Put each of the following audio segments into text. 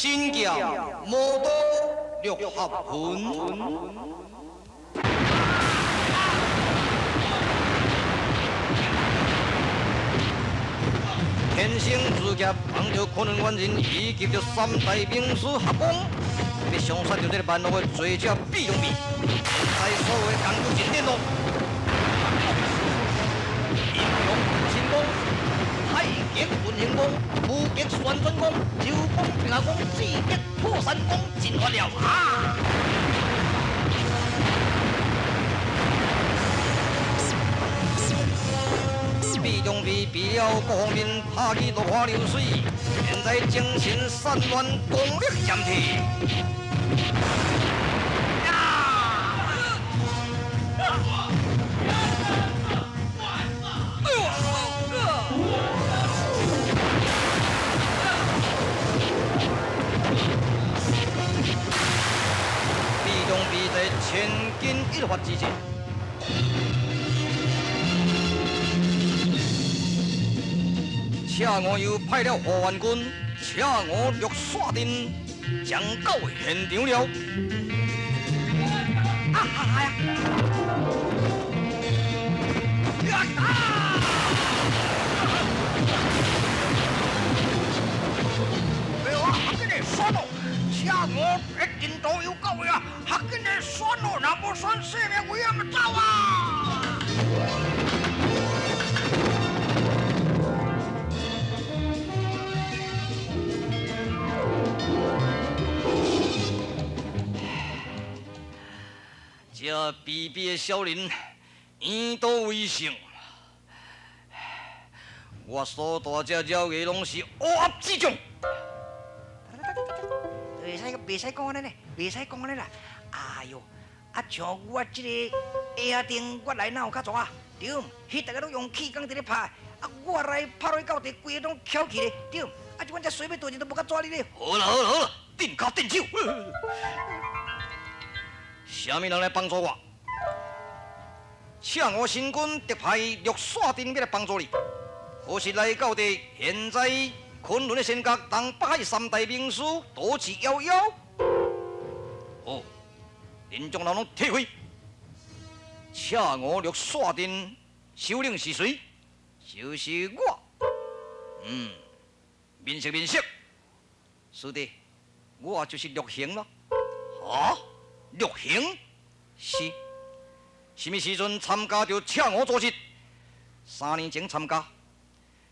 新疆魔都六合魂。天生自强，碰着昆仑元人以及着三大名士合攻，要上山着这个万恶的罪者毕永弼，在所有的工具真电路，阴阳神功、太极运行功、武极旋转功、周公平衡功、四极破山功，尽完了啊！毕永弼避了各方面，拍起落花流水，现在精神散乱，功力giảm退。毕永弼在千钧一发之际。恰我又派了护院军，恰我略刷阵，将到现场了。啊呀！哎呀，还给你刷到，恰我一定都有够呀！还给你刷到，那不算性命危险走啊！这卑鄙的小人，以刀为胜。我所带这鸟个拢是乌合之众。袂使讲安尼呢，袂使讲安尼啦。哎哟，啊像我这个下定我来哪有较蛇？对，迄大家都用气功在咧拍，啊我来拍落到底，规个拢翘起咧，对。啊，即款这随便多人都无甲抓你咧。好啦好啦好啦，定脚定手。什么人来帮助我？请我新军特派绿线阵要来帮助你。可是来到地，现在昆仑的仙阁，东北海三大名士多次夭夭。哦，恁将人拢退回。请我绿线阵首领是谁？就是我。面色面色，师弟，我就是绿行了。啊？绿行是，什么时阵参加着请我组织？3年前参加，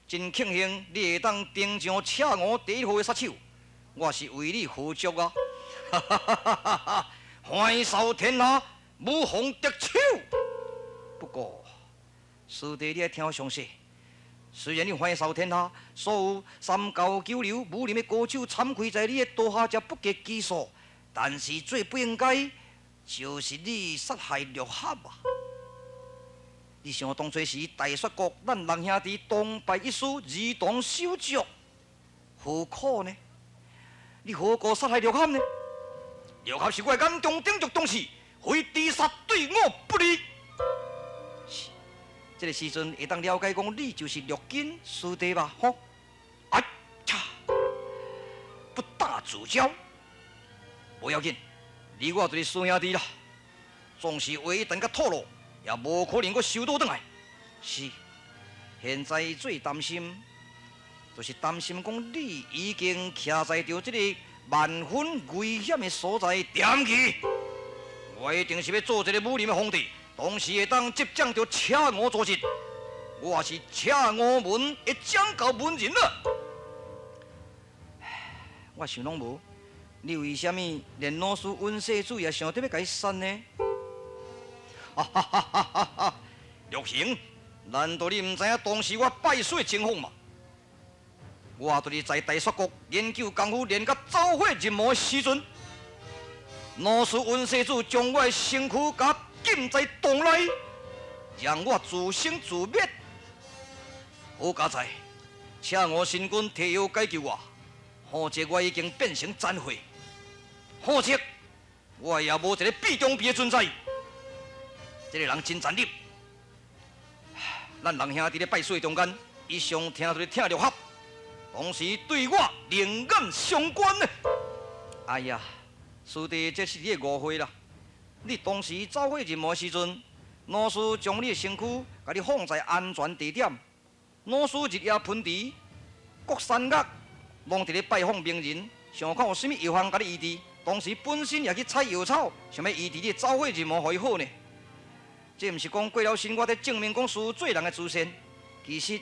真庆幸你会当登上请我第一号的杀手，我是为你贺祝啊！哈哈哈哈哈！欢扫天下，无妨得手。不过，师弟你要听我详细。虽然你欢扫天下，所有三教九流武林的高手参开在你的刀下，才不计其数。但是最不应该就是你杀害绿合啊！你想当初时大雪国咱两兄弟东败一输，如同手足，何苦呢？你何故杀害绿合呢？绿合是我眼中顶着东西，非自杀对我不利。是，这个时阵会当了解讲你就是绿金师弟吧？吼！啊嚓！不打自招。不要紧，你我就是师兄弟啦。总是话一旦甲透露，也无可能我收倒转来。是，现在最担心，就是担心讲你已经徛在着这个万分危险的所在点去。我一定是要做一个武林的皇帝，同时会当接掌着赤我组织。我是赤我门的掌教门人了。我想拢无。你为什么连老师温世主也想得要甲伊杀呢？哈哈哈哈哈哈！绿行，难道你唔知影当时我败水情况吗？我就是在大雪国研究功夫练到走火入魔的时阵，老师温世主将我的身躯甲禁在洞内，让我自生自灭。好佳哉，请我新军提药解救我。或者我已经变成残废，或者我也无一个毕中毕的存在。这个人真残忍，咱两兄弟咧拜水中间，伊上听就是听绿合，同时对我另眼相关呢。哎呀，师弟，这是你的误会啦！你当时走火任务的时阵，老师将你的身躯甲你放在安全地点，老师日夜喷治，各山岳拢伫咧拜访名人，想看有甚物药方甲你医治。当时本身也去采药草，想要医治你的走火任务，互伊好呢。这毋是讲过了身，我伫证明讲师做人的自信，其实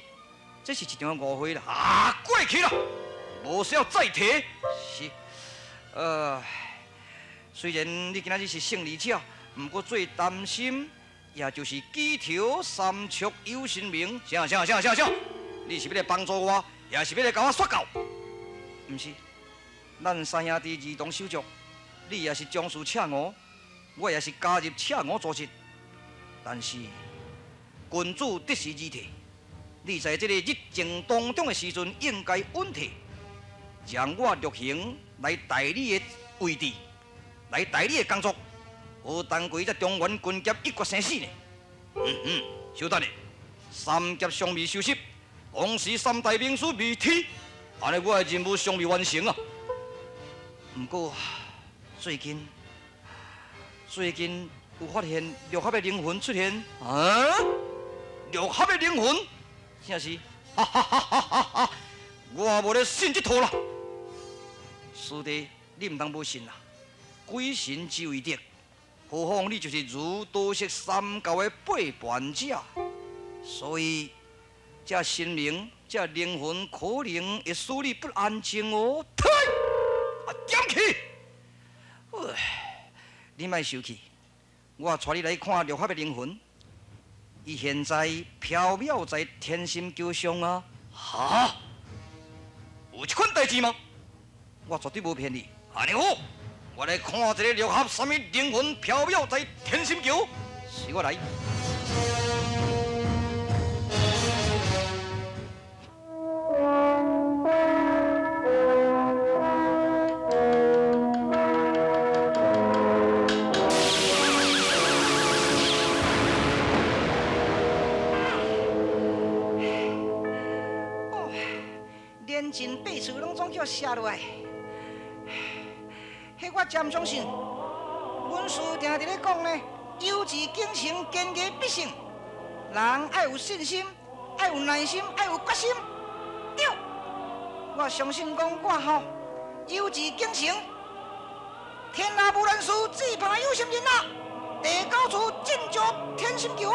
这是一场误会啦。啊，过去啦，无需要再提。是，虽然你今仔日是胜利者，不过最担心，也就是几条三尺有神明。啥？你是要来帮助我，也是要来甲我说教？毋是，咱三兄弟儿童手足，你也是将士赤我，我也是加入赤我组织。但是，君主得时而提，你在这个日程当中的时阵，应该稳妥，让我陆行来代理的位置，来代理的工作，好当归这中原军阶一决生死呢。稍等下，三劫尚未收拾，同时三大名士未提，安尼我的任务尚未完成啊。不过，最近有发现六合的灵魂出现。啊？六合的灵魂？啥是？哈哈哈哈哈！我无咧信这套啦。师弟，你唔当无信啦。鬼神之为德，何况你就是如多色三教的背叛者，所以这神明、这灵魂可能会使你不安静哦。退！点去！你莫生气。我带你来看六合的灵魂，伊现在飘渺在天心桥上啊！哈，有这款代志吗？我绝对无骗你。安尼好，我来看这个六合什么灵魂飘渺在天心桥，随我来。连真八字拢总叫写落来，迄我真相信。阮师定伫咧讲呢，有志敬成，坚毅必胜。人爱有信心，爱有耐心，爱有决心。对，我相信讲我吼有志敬成，天下无难事，只怕有心人啊！第九处进驻天心桥。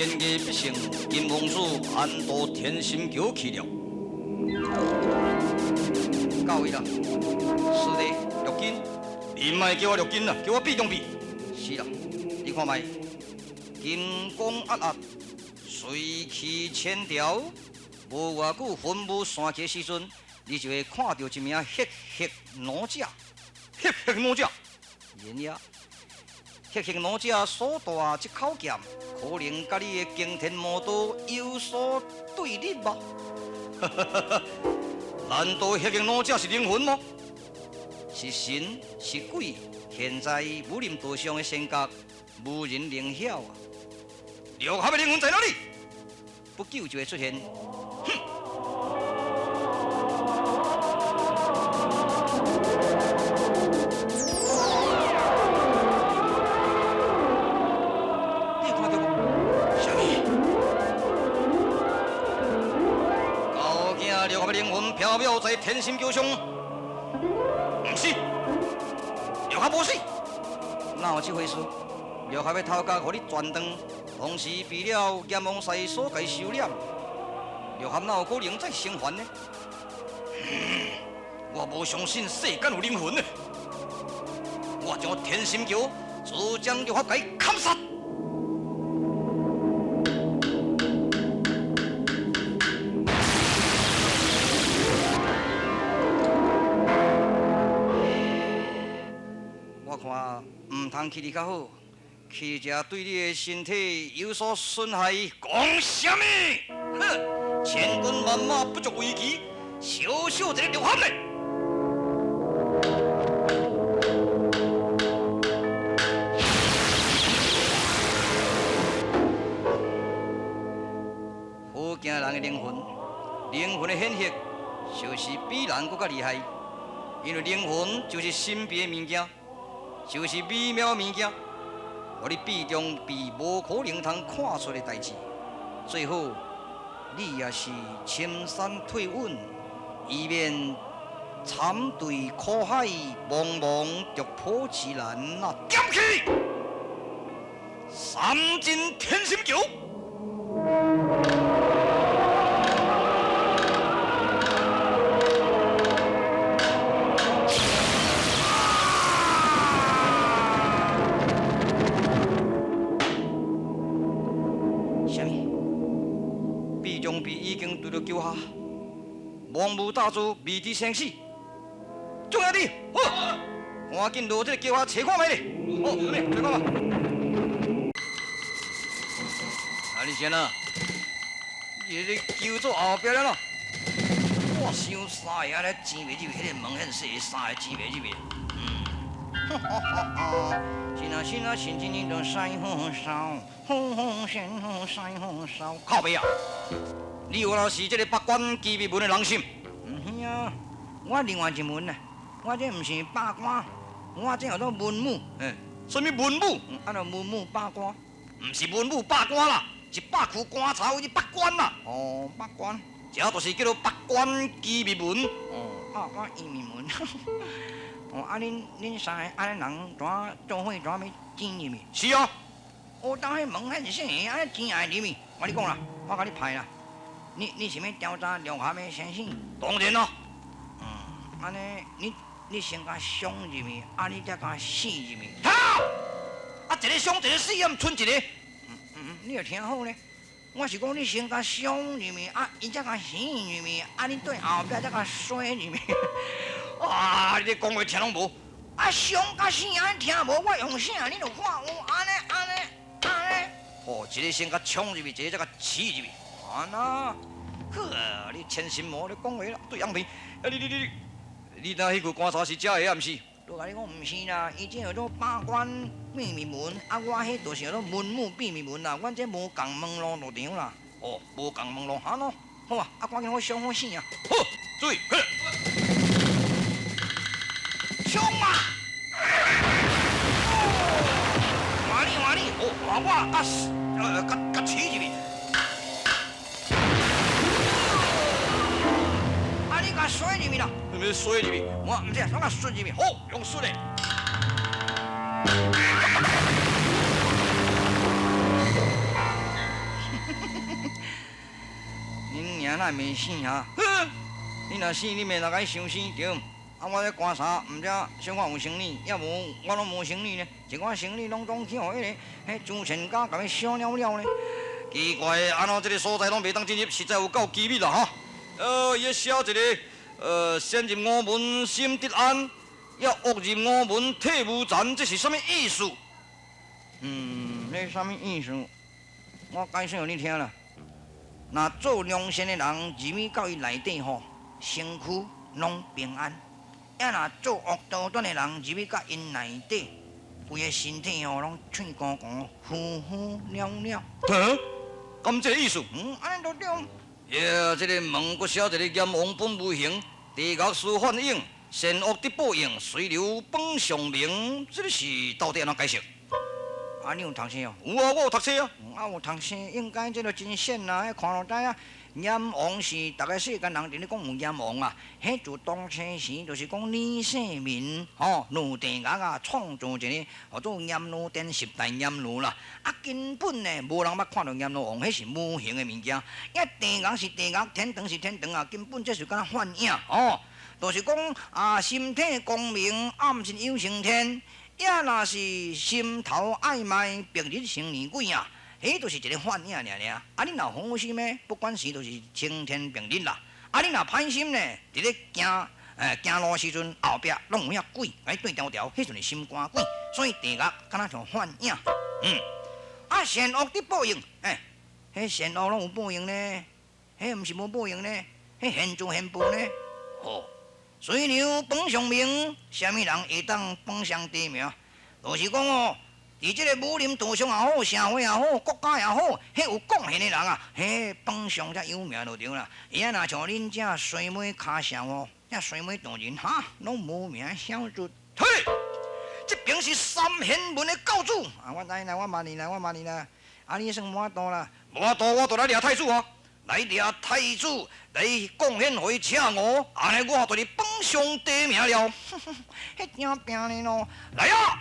坚毅必胜，金王子安到天心桥去了。到位啦，是的，陆金，你莫叫我陆金啦，叫我毕中毕。是啦，你看卖，金光压压，水气千条，无偌久分布山溪时阵，你就会看到一名黑黑哪吒。黑哪吒，然呀。黑黑哪吒所带这口剑，可能甲你的惊天魔刀有所对立吧？难道黑黑哪吒是灵魂吗？是神是鬼？现在武林道上的仙格，无人能晓啊！六合的灵魂在哪里？不久就会出现。哼！六合的灵魂飘渺在天心桥上，不是，六合无死，哪有这回事？六合的头家互你转断，同时避了阎王师所该收敛，六合哪有可能再生还呢？我无相信世间有灵魂呢！我将天心桥自将六合给砍杀。看，唔通去你较好，去者对你的身体有所损害。讲什么？哼！千军万马不足为奇，小小一个刘汉嘞。好惊人的灵魂，灵魂的显现，就是比人更加厉害。因为灵魂就是神秘的物件，就是美妙的物件，互你避中避无可能通看出的代志。最好，你也是青山退稳，以免惨对苦海，茫茫逐破其难啊！剑气，三进天心桥。对着脚下，茫无大志，未知生死。众兄弟，好，赶紧落这个脚下找看觅咧。好，来，找看吧。啊，你先啊，你这叫做后壁了咯。我想三个咧钱袂入，迄个门很细，三个钱袂入去。哈哈哈哈！是啊是啊，心情你都晒红烧，红红线红晒红烧，靠背啊！你有若是这个八关机密门的人心？是啊，我另外一门啊，我这毋是八关，我这叫做文武。什么文武？啊，就文武八关，毋是文武八关啦，是八区关头，是八关啦。哦，八关，这就是叫做八关机密门。哦，八关机密门。哦，啊，恁三个安尼人怎做伙怎要进入去？是啊。哦，当迄门很细，安尼进来入去。我跟你讲啦，我甲你派啦。你是要调查梁下的先生？当然啦。安尼你先甲伤入去，你才甲死入去。好，一个伤一个死，毋剩一个。你要听好咧。我是讲你先甲伤入去，伊才甲死入去，你对后壁才甲衰入去。你这讲话听拢无？伤甲死安尼听无？我用啥？你著看有安尼。哦，一个先甲冲入去，一个才甲刺入去。那，呵，你千心魔，你讲话啦，对羊皮。你那迄句棺材是假的，毋是？我甲你讲，毋是啦，伊这叫做八关秘密门，我迄就是叫做文武秘密门啦。阮这无共门路入场啦。哦，无共门路，喏，好啊，赶紧我伤好死啊！好，注意，伤啊！换你，哦，我甲刺入去。你甲摔入去啦？要摔入去？我唔知，我甲摔入去。好，用摔嘞。恁娘哪袂死啊？你若死，你袂哪甲伊伤死对？我咧观察，唔知小可有生理，也无我拢无生理呢。一寡生理拢去互迄个朱全家甲伊烧了呢。奇怪，安怎这个所在拢袂当进入，实在有够机密啦哈！伊写一个先入我门心得安，要恶入我门退无残，这是什么意思？这什么意思？我解释互你听啦。若做良善的人入去到伊内底吼，身躯拢平安；也若做恶道端的人入去到因内底，规个身体吼拢脆干干、呼呼了了。咁这个意思？安尼就对。这个门阁写一个阎王本无形，地狱师反映，善恶得报应，随流本上明。这个是到底安怎解释？你有读书哦？有啊，我有读书啊。有读书，应该这个真显啦，看落知啊。阎王是大概世间人伫咧讲有阎王啊，迄自当初时就是讲李世民女地狱创造一个叫做阎罗殿十大阎罗啦。根本呢无人捌看到阎罗王，迄是无形的物件。地狱是地狱，天堂是天堂根本这是敢若幻影就是讲身体光明，暗是有成天。也若是心头暧昧，白日成女鬼迄就是一个幻影尔。你若好心呢，不管是就是青天白日啦。你若歹心呢，伫咧行路时阵后壁拢有遐鬼，对调调，迄就是心肝鬼。所以地狱敢若像幻影。善恶的报应，迄善恶拢有报应呢。迄毋是无报应呢，迄现做现报呢。哦，水牛榜上名，虾米人会当榜上第一名？就是讲哦，伫即个武林道上也好，社会也好，国家也好，迄有贡献的人啊，迄榜上才有名就对啦。伊若像恁遮水尾骹潲哦，遐水尾大人哈，拢无名小卒。嘿，这边是三贤门的教主啊！我来啦，我骂你啦，我骂你啦！啊，你算无法度啦，无法度我就来掠太子啊！来掠太子，来贡献互伊请我，安尼我就是榜上第一名了。迄正拼呢咯！来啊！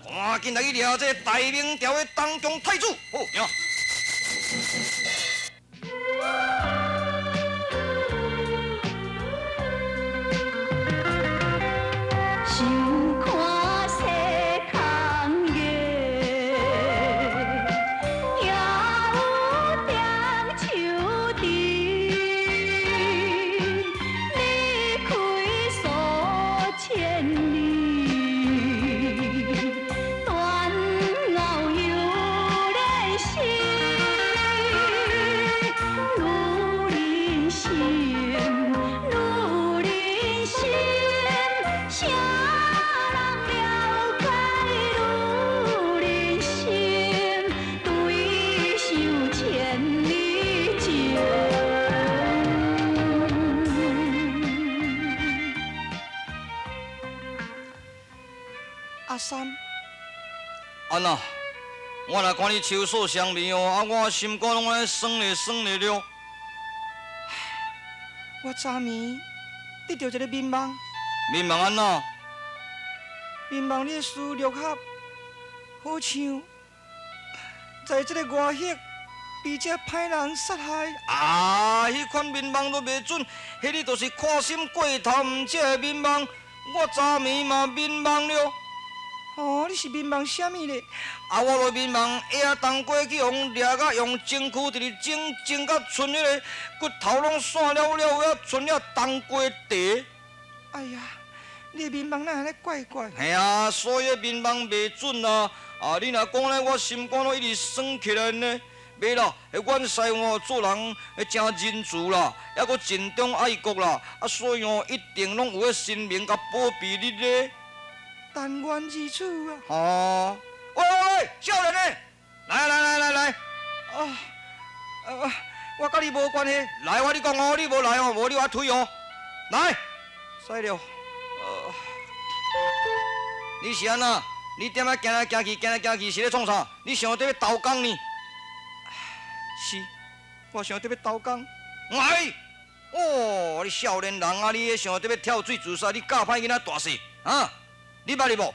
赶紧来去掠这大明朝的当中太子！好，行。想看世空月，也有中秋灯，离开数千里，断熬犹连心，愈人心，愈人心，啥人了解愈人心，对手千里情。阿三，安娜，我若看你秋色相迷哦，啊，我心肝拢安尼酸咧酸咧了。我昨暝得到一个民望，民望安那？民望你的书六合，好像在这个外乡被这歹人杀害。啊，迄款民望都袂准，迄你就是看心过头，毋才会民望。我昨暝嘛民望了。哦，你是民望啥物咧？啊，我落面望野冬过去，用掠甲用针箍伫咧整甲剩迄个骨头拢散了了，有遐剩了冬过地。哎呀，你的民望哪安尼怪怪？嘿啊，所以面望袂准啊！啊，你若讲咧，我心肝拢一直酸起来呢。袂啦，阮师傅做人真仁慈啦，还阁尽忠爱国啦，啊，所以哦，一定拢有迄神明甲保庇你咧。但愿如此啊！哦，喂，少年呢？来！我甲你无关系。来，我你讲哦，你无来哦，无你我推哦。来，使了。你是安那？你点仔行来行去，是咧创啥？你想伫要投工呢？是，我想得要投工。哎，哦，你少年人啊，你想伫要跳水自杀，你教歹囡仔大事啊？你捌哩无？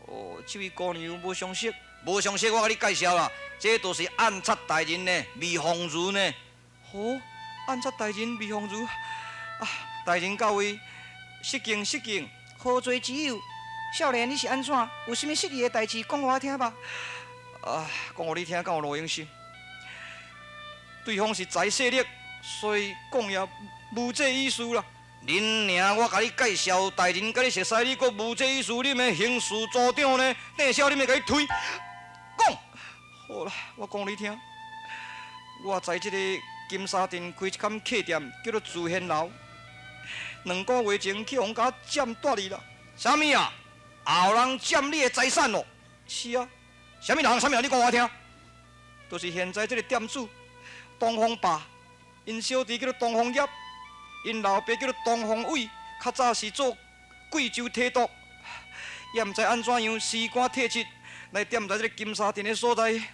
哦，这位姑娘无相识。无详细，我甲你介绍啦，这都是暗杀大人呢，未放如呢。好，暗杀大人未放如啊！大人到位，失敬。好罪之有，少年你是安怎？有啥物失礼的代志讲互我听吧？啊，讲互你听，敢有路用心。对方是财势力，所以讲也无这意思啦。恁娘，我甲你介绍，大人甲你熟悉，你阁无这意思，恁的刑事组长呢？等下恁要甲伊推，讲。好啦，我讲你听。我在这个金沙镇开一间客店，叫做自贤楼。2个月前去王家占夺去啦。啥物啊？也有人占你的财产咯？是啊，啥物人？啥物人？你讲我听。就是现在这个店主东方爸，因小弟叫做东方业。因老爸叫做东方伟，较早是做贵州提督，也毋知安怎样时光体质来踮在这个金沙镇的所在，实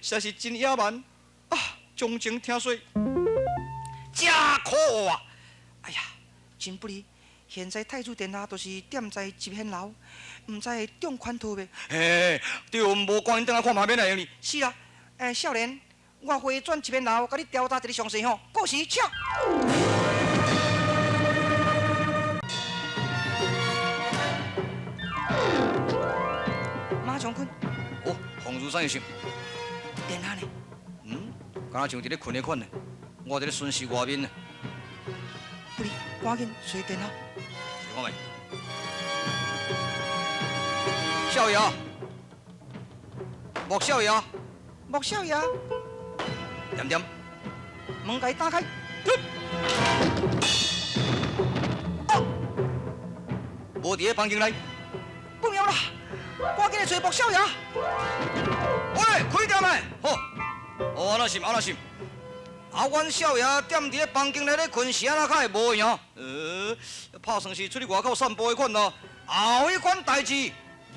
在是真野蛮啊！钟情听说，真可恶啊！哎呀，真不利！现在太子殿下都是踮在集贤楼，毋知会中款逃袂？嘿，对，无关因等下看旁边来用哩。是啦，少年，我回转集贤楼，甲你调查一个详细吼，过时请。马长坤，哦，红如啥样想？殿下呢？敢若像伫咧困的款呢？我伫咧巡视外面呢。不哩，赶紧找殿下。看觅。少爷，莫少爷，莫少爷，点点，门该打开。无伫咧房间内，不妙啦！赶紧来找莫少爷。喂，开店诶！好，哦，安那是安那是。啊，阮少爷踮伫咧房间内咧困，是安那较会无样？拍算是出去外口散步迄款咯。后迄款代志，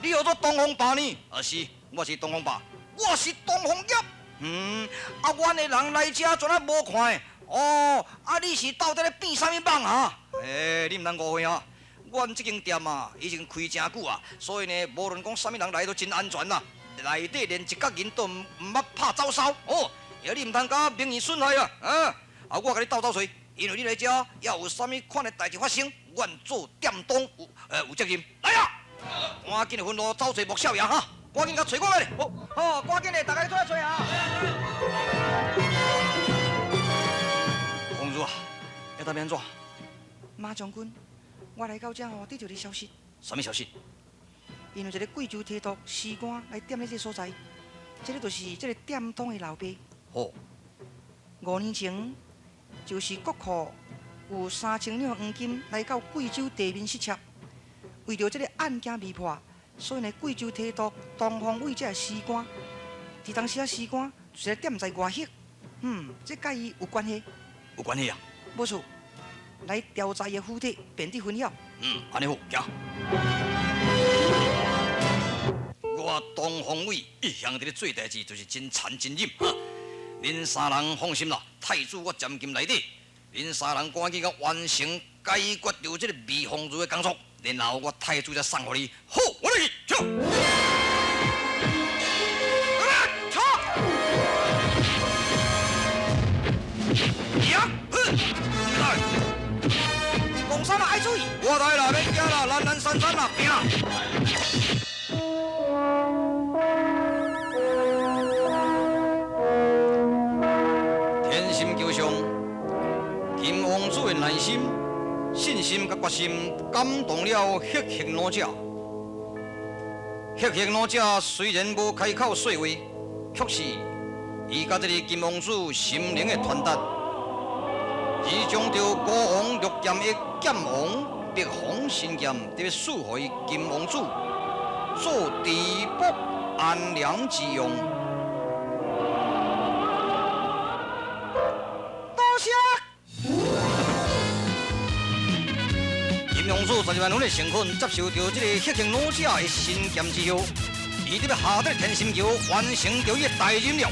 你叫做东风爸呢？是，我是东风爸，我是东风叶。啊，阮的人来遮全啊无看的。哦，啊，你是到底咧变啥物梦啊？你毋通误会啊！阮即间店啊，已经开真久啊，所以呢，无论讲啥物人来都真安全啦。内底连一角人都毋捌拍走梢哦，你毋通甲名誉损害啊！啊，我甲你斗找找，因为你来遮要有啥物款的代志发生，阮做店东有责任。来啊！赶紧的分路找找莫少爷哈，赶紧甲找过来。好，赶紧的，大家出来找啊！公主啊，要当面怎？马将军。我来到这吼，得到你消息。什么消息？因为一个贵州提督士官来踮咧这所在，这个就是这个店东的老爸。哦。5年前，就是国库有3000两黄金来到贵州地面失窃，为着这个案件未破，所以呢，贵州提督东方卫这个士官，伫当时啊，士官就是踮在外县。这甲伊有关系？有关系啊？无错。来调查伊的躯体，辨识分晓。安尼好，行。我东方伟一向伫咧做代志，就是真残真忍啊！恁三人放心啦，太子我监禁内底，恁三人赶紧甲完成解决掉这个未放入的工作，然后我太子才送互你。好，我来去，走。讲啥嘛爱注意！我来啦，免惊啦，懒懒散散啦，拼啦！天心桥上，金王子的内心、信心甲决心感动了迄行老者。迄行老者虽然无开口说话，却是伊甲这个金王子心灵的传达。已将着国王绿剑的剑王碧红神剑，特别赐予金王子做地卜安良之用。多谢。金王子30万元的成分，接受到这个血型老者的神剑之后，伊特别下得天心桥完成着伊的大任了。